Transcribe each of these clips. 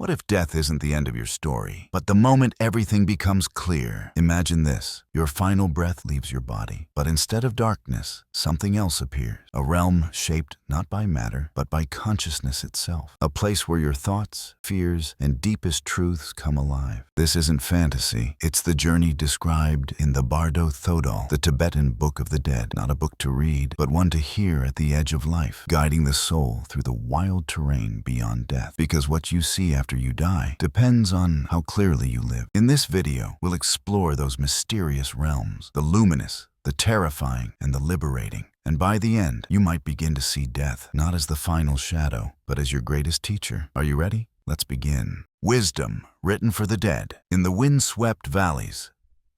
What if death isn't the end of your story, but the moment everything becomes clear? Imagine this. Your final breath leaves your body, but instead of darkness, something else appears. A realm shaped not by matter, but by consciousness itself. A place where your thoughts, fears, and deepest truths come alive. This isn't fantasy. It's the journey described in the Bardo Thodol, the Tibetan Book of the Dead. Not a book to read, but one to hear at the edge of life, guiding the soul through the wild terrain beyond death. Because what you see after you die depends on how clearly you live. In this video, we'll explore those mysterious realms, the luminous, the terrifying, and the liberating. And by the end, you might begin to see death not as the final shadow, but as your greatest teacher. Are you ready? Let's begin. Wisdom written for the dead. In the wind-swept valleys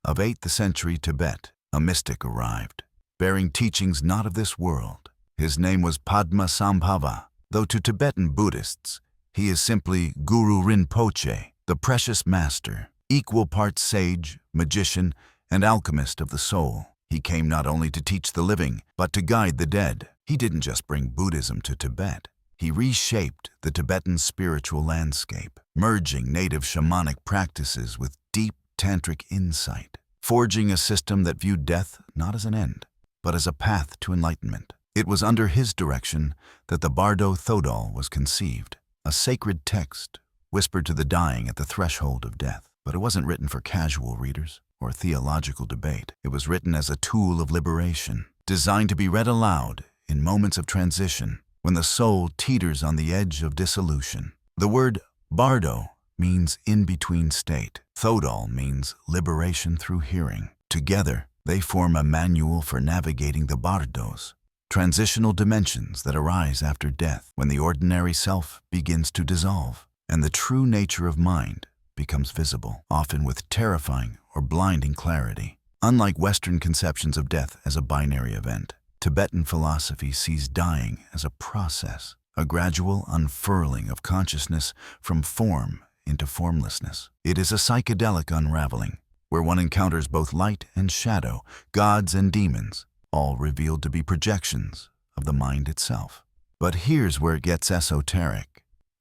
of 8th century Tibet, a mystic arrived, bearing teachings not of this world. His name was Padmasambhava, though to Tibetan Buddhists, he is simply Guru Rinpoche, the precious master, equal parts sage, magician, and alchemist of the soul. He came not only to teach the living, but to guide the dead. He didn't just bring Buddhism to Tibet. He reshaped the Tibetan spiritual landscape, merging native shamanic practices with deep tantric insight, forging a system that viewed death not as an end, but as a path to enlightenment. It was under his direction that the Bardo Thodol was conceived, a sacred text whispered to the dying at the threshold of death. But it wasn't written for casual readers or theological debate. It was written as a tool of liberation, designed to be read aloud in moments of transition, when the soul teeters on the edge of dissolution. The word Bardo means in-between state. Thodol means liberation through hearing. Together, they form a manual for navigating the bardos, transitional dimensions that arise after death, when the ordinary self begins to dissolve, and the true nature of mind becomes visible, often with terrifying or blinding clarity. Unlike Western conceptions of death as a binary event, Tibetan philosophy sees dying as a process, a gradual unfurling of consciousness from form into formlessness. It is a psychedelic unraveling, where one encounters both light and shadow, gods and demons, all revealed to be projections of the mind itself. But here's where it gets esoteric.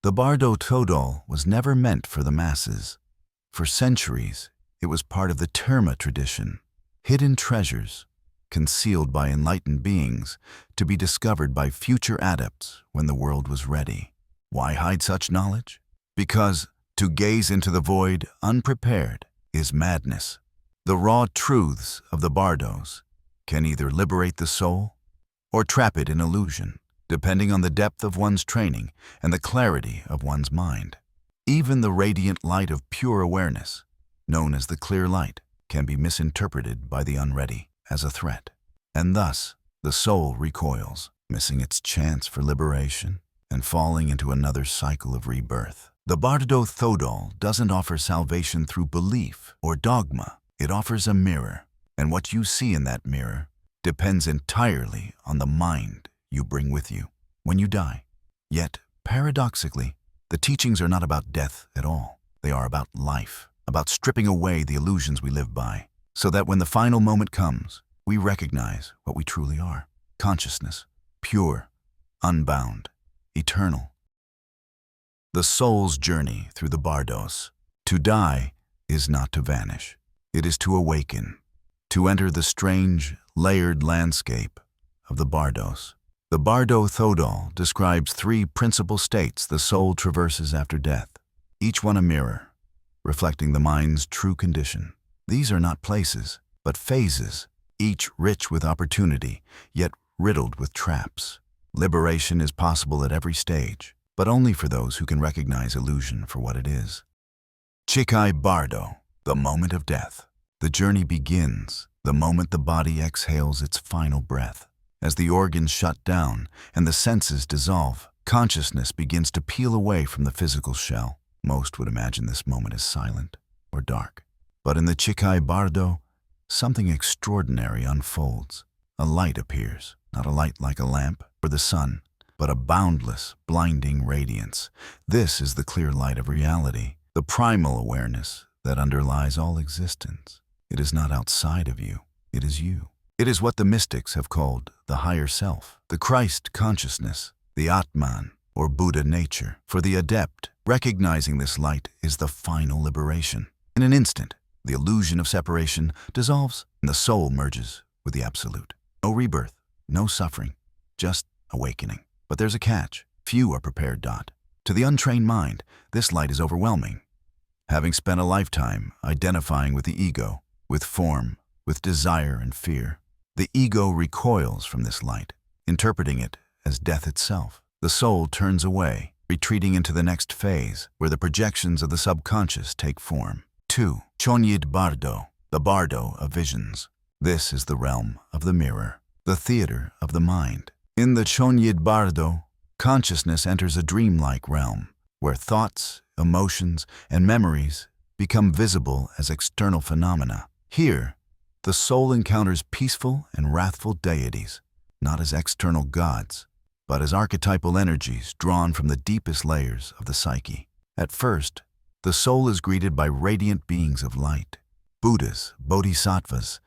The Bardo Thodol was never meant for the masses. For centuries, it was part of the Terma tradition, hidden treasures, concealed by enlightened beings, to be discovered by future adepts when the world was ready. Why hide such knowledge? Because to gaze into the void unprepared is madness. The raw truths of the bardos can either liberate the soul or trap it in illusion, depending on the depth of one's training and the clarity of one's mind. Even the radiant light of pure awareness, known as the clear light, can be misinterpreted by the unready as a threat. And thus, the soul recoils, missing its chance for liberation and falling into another cycle of rebirth. The Bardo Thodol doesn't offer salvation through belief or dogma. It offers a mirror, and what you see in that mirror depends entirely on the mind you bring with you when you die. Yet, paradoxically, the teachings are not about death at all. They are about life, about stripping away the illusions we live by, so that when the final moment comes, we recognize what we truly are: consciousness, pure, unbound, eternal. The soul's journey through the bardos. To die is not to vanish. It is to awaken, to enter the strange, layered landscape of the bardos. The Bardo Thodol describes 3 principal states the soul traverses after death, each one a mirror, reflecting the mind's true condition. These are not places, but phases, each rich with opportunity, yet riddled with traps. Liberation is possible at every stage, but only for those who can recognize illusion for what it is. Chikai Bardo, the moment of death. The journey begins the moment the body exhales its final breath. As the organs shut down and the senses dissolve, consciousness begins to peel away from the physical shell. Most would imagine this moment as silent or dark. But in the Chikai Bardo, something extraordinary unfolds. A light appears, not a light like a lamp or the sun, but a boundless, blinding radiance. This is the clear light of reality, the primal awareness that underlies all existence. It is not outside of you, it is you. It is what the mystics have called the higher self, the Christ consciousness, the Atman, or Buddha nature. For the adept, Recognizing this light is the final liberation. In an instant, the illusion of separation dissolves and the soul merges with the Absolute. No rebirth, no suffering, just awakening. But there's a catch. Few are prepared. To the untrained mind, this light is overwhelming. Having spent a lifetime identifying with the ego, with form, with desire and fear, the ego recoils from this light, interpreting it as death itself. The soul turns away, retreating into the next phase, where the projections of the subconscious take form. 2. Chonyid Bardo, the Bardo of visions. This is the realm of the mirror, the theater of the mind. In the Chonyid Bardo, consciousness enters a dreamlike realm, where thoughts, emotions, and memories become visible as external phenomena. Here, the soul encounters peaceful and wrathful deities, not as external gods, but as archetypal energies drawn from the deepest layers of the psyche. At first, the soul is greeted by radiant beings of light, Buddhas, bodhisattvas,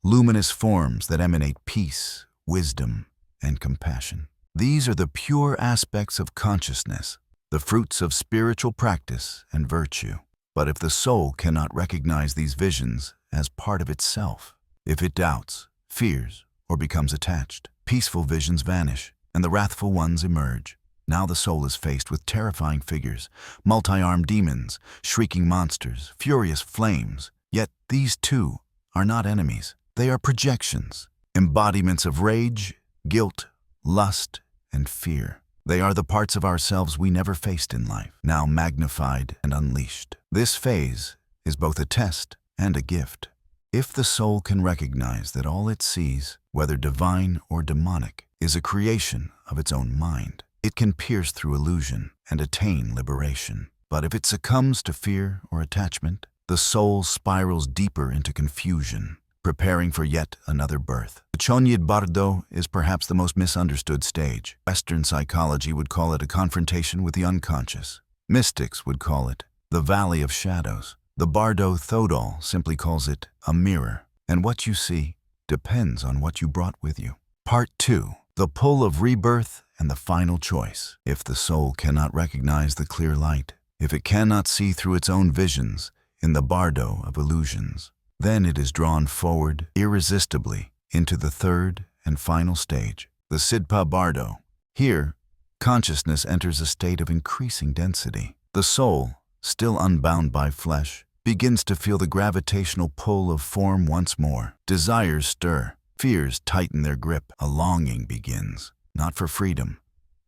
luminous forms that emanate peace, wisdom, and compassion. These are the pure aspects of consciousness, the fruits of spiritual practice and virtue. But if the soul cannot recognize these visions as part of itself, if it doubts, fears, or becomes attached, peaceful visions vanish, and the wrathful ones emerge. Now the soul is faced with terrifying figures, multi-armed demons, shrieking monsters, furious flames. Yet these too are not enemies. They are projections, embodiments of rage, guilt, lust, and fear. They are the parts of ourselves we never faced in life, now magnified and unleashed. This phase is both a test and a gift. If the soul can recognize that all it sees, whether divine or demonic, is a creation of its own mind, it can pierce through illusion and attain liberation. But if it succumbs to fear or attachment, the soul spirals deeper into confusion, preparing for yet another birth. The Chonyid Bardo is perhaps the most misunderstood stage. Western psychology would call it a confrontation with the unconscious. Mystics would call it the Valley of Shadows. The Bardo Thodol simply calls it a mirror, and what you see depends on what you brought with you. Part 2. The pull of rebirth and the final choice. If the soul cannot recognize the clear light, if it cannot see through its own visions in the Bardo of illusions, then it is drawn forward irresistibly into the third and final stage, the Sidpa Bardo. Here, consciousness enters a state of increasing density. The soul, still unbound by flesh, begins to feel the gravitational pull of form once more. Desires stir, fears tighten their grip. A longing begins, not for freedom,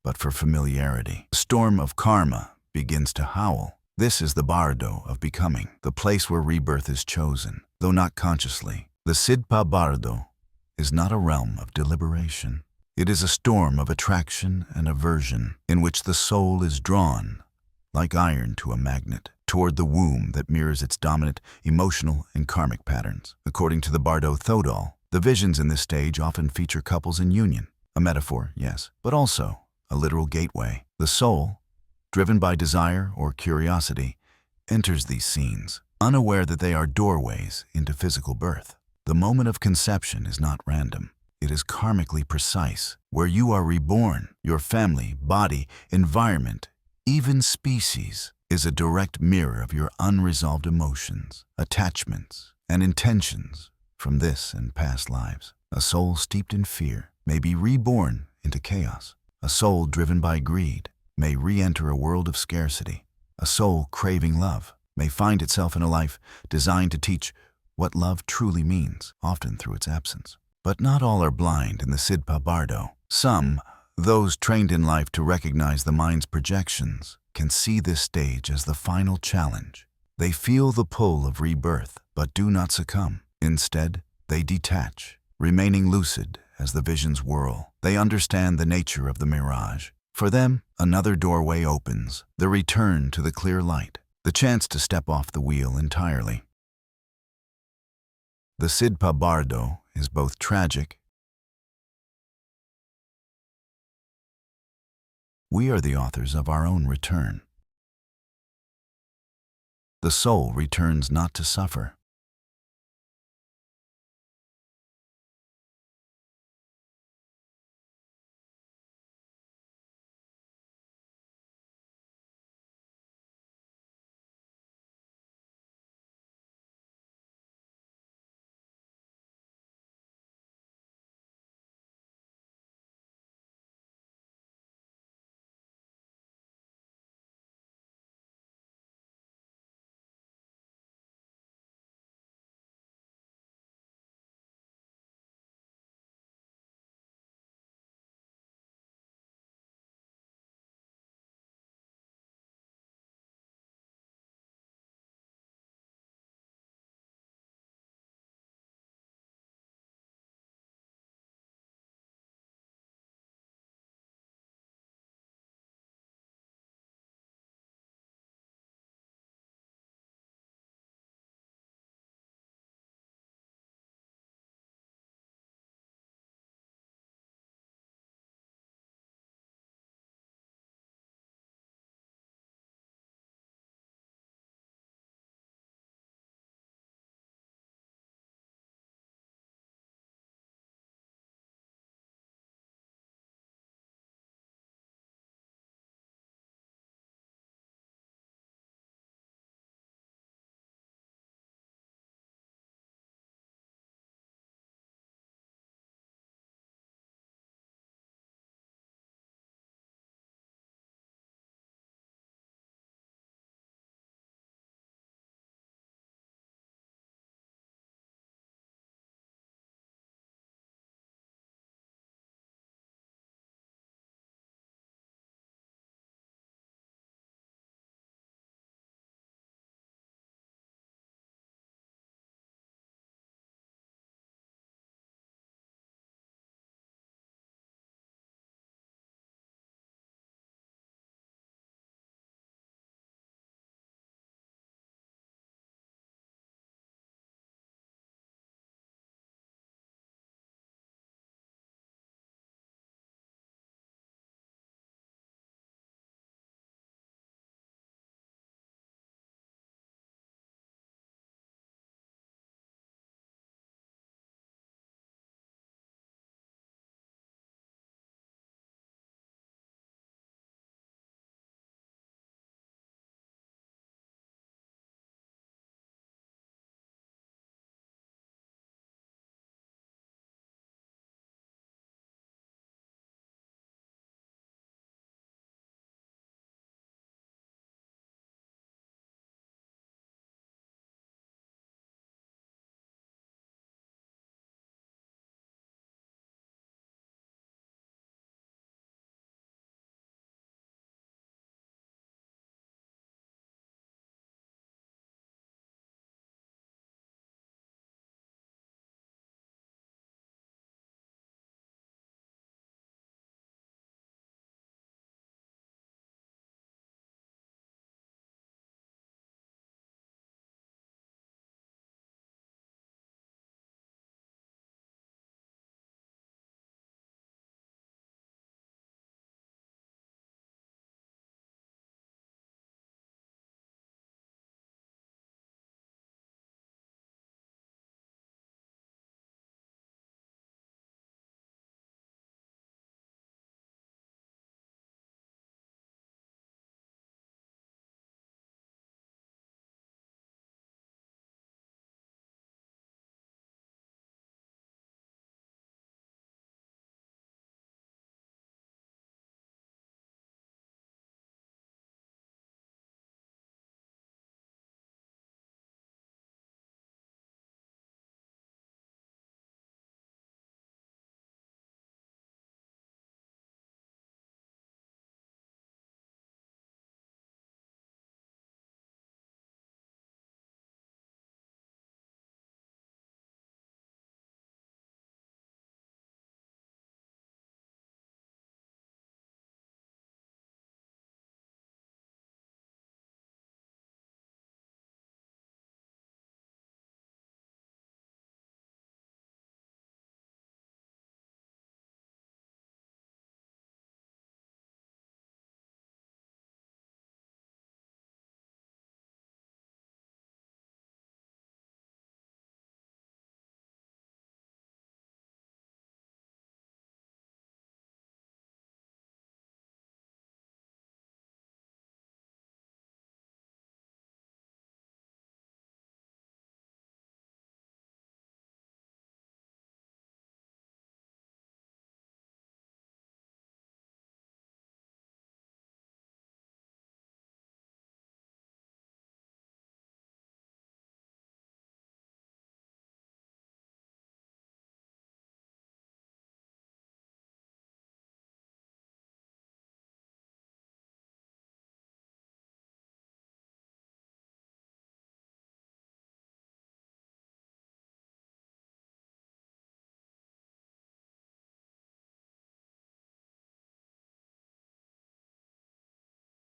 but for familiarity. The storm of karma begins to howl. This is the Bardo of becoming, the place where rebirth is chosen, though not consciously. The Sidpa Bardo is not a realm of deliberation. It is a storm of attraction and aversion, in which the soul is drawn, like iron to a magnet, toward the womb that mirrors its dominant emotional and karmic patterns. According to the Bardo Thodol, the visions in this stage often feature couples in union. A metaphor, yes, but also a literal gateway. The soul, driven by desire or curiosity, enters these scenes, unaware that they are doorways into physical birth. The moment of conception is not random. It is karmically precise. Where you are reborn, your family, body, environment, even species, is a direct mirror of your unresolved emotions, attachments, and intentions from this and past lives. A soul steeped in fear may be reborn into chaos. A soul driven by greed may re-enter a world of scarcity. A soul craving love may find itself in a life designed to teach what love truly means, often through its absence. But not all are blind in the Sidpa Bardo. Some, those trained in life to recognize the mind's projections, can see this stage as the final challenge. They feel the pull of rebirth, but do not succumb. Instead, they detach, remaining lucid as the visions whirl. They understand the nature of the mirage. For them, another doorway opens, the return to the clear light, the chance to step off the wheel entirely. The Sidpa Bardo is both tragic. We are the authors of our own return. The soul returns not to suffer,